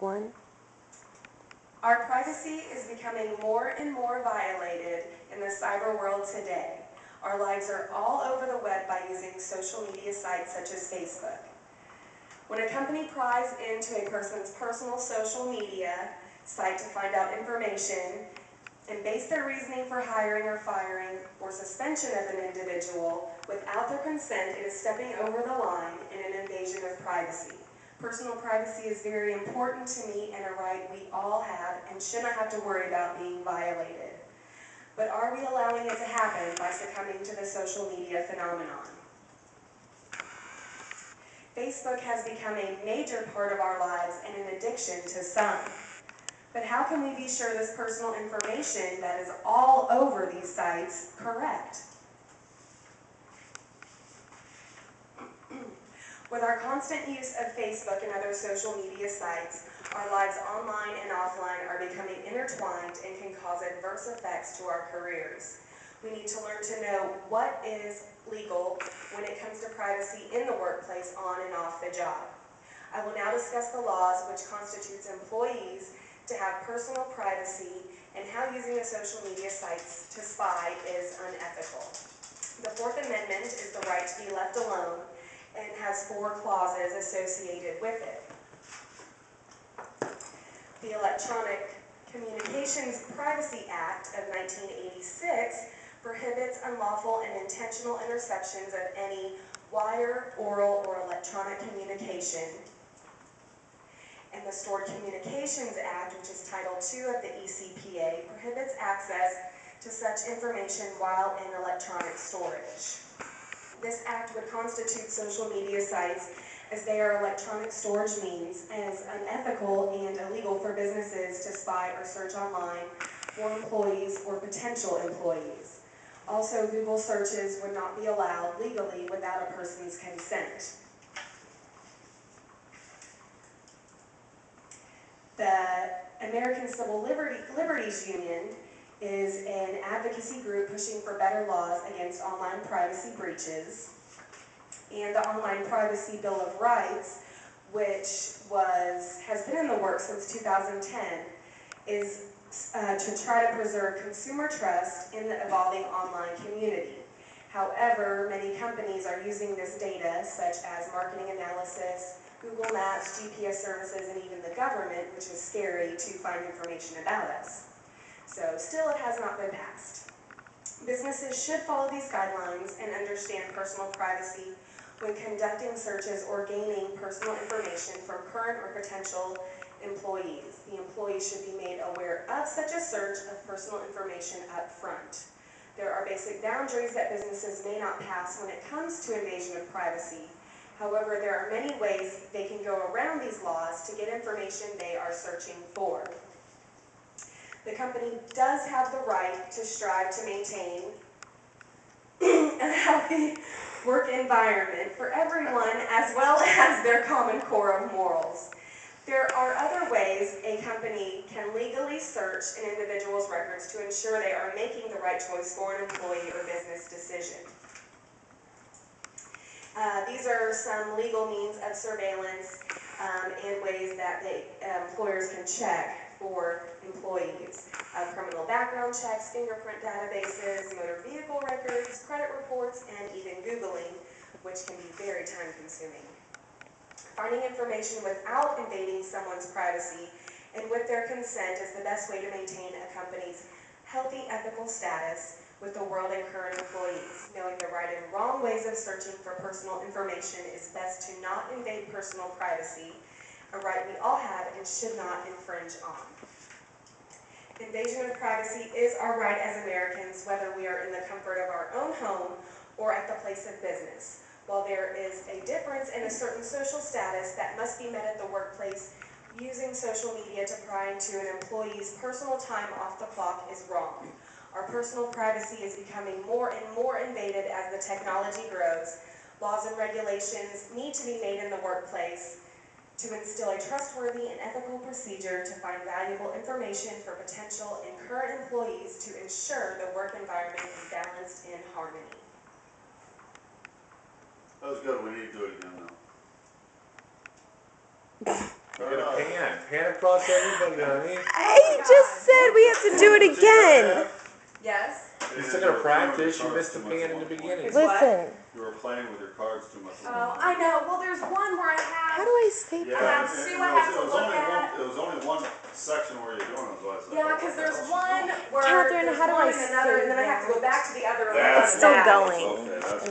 One. Our privacy is becoming more and more violated in the cyber world today. Our lives are all over the web by using social media sites such as Facebook. When a company pries into a person's personal social media site to find out information and base their reasoning for hiring or firing or suspension of an individual without their consent, it is stepping over the line in an invasion of privacy. Personal privacy is very important to me and a right we all have and should not have to worry about being violated. But are we allowing it to happen by succumbing to the social media phenomenon? Facebook has become a major part of our lives and an addiction to some. But how can we be sure this personal information that is all over these sites correct? With our constant use of Facebook and other social media sites, our lives online and offline are becoming intertwined and can cause adverse effects to our careers. We need to learn to know what is legal when it comes to privacy in the workplace, on and off the job. I will now discuss the laws which constitutes employees to have personal privacy and how using the social media sites to spy is unethical. The Fourth Amendment is the right to be left alone and has 4 clauses associated with it. The Electronic Communications Privacy Act of 1986 prohibits unlawful and intentional interceptions of any wire, oral, or electronic communication. And the Stored Communications Act, which is Title II of the ECPA, prohibits access to such information while in electronic storage. This act would constitute social media sites, as they are electronic storage means, as unethical and illegal for businesses to spy or search online for employees or potential employees. Also, Google searches would not be allowed legally without a person's consent. The American Civil Liberties Union is an advocacy group pushing for better laws against online privacy breaches. And the Online Privacy Bill of Rights, which has been in the works since 2010, is to try to preserve consumer trust in the evolving online community. However, many companies are using this data, such as marketing analysis, Google Maps, GPS services, and even the government, which is scary to find information about us. So still, it has not been passed. Businesses should follow these guidelines and understand personal privacy when conducting searches or gaining personal information from current or potential employees. The employee should be made aware of such a search of personal information up front. There are basic boundaries that businesses may not pass when it comes to invasion of privacy. However, there are many ways they can go around these laws to get information they are searching for. The company does have the right to strive to maintain a healthy work environment for everyone, as well as their common core of morals. There are other ways a company can legally search an individual's records to ensure they are making the right choice for an employee or business decision. These are some legal means of surveillance and ways that employers can check for employees. Criminal background checks, fingerprint databases, motor vehicle records, credit reports, and even Googling, which can be very time-consuming. Finding information without invading someone's privacy and with their consent is the best way to maintain a company's healthy ethical status with the world and current employees. Knowing the right and wrong ways of searching for personal information is best to not invade personal privacy, a right we all have and should not infringe on. Invasion of privacy is our right as Americans, whether we are in the comfort of our own home or at the place of business. While there is a difference in a certain social status that must be met at the workplace, using social media to pry into an employee's personal time off the clock is wrong. Our personal privacy is becoming more and more invaded as the technology grows. Laws and regulations need to be made in the workplace to instill a trustworthy and ethical procedure to find valuable information for potential and current employees to ensure the work environment is balanced in harmony. That was good. We need to do it again now. Get a pan across everybody, honey. He just said we have to do it again. Yes? You're still gonna practice. You missed the pan in the beginning. Listen, You were playing with your cards too much. Oh, I know. Well, there's one where I have. how do I escape Yeah, that? Sue, I have to look at. It was only one section where you're doing it, was Yeah, because there's one where Catherine, there's how do one I and another, and then I have to go back to the other. and look That's at Still that. going. Okay, that's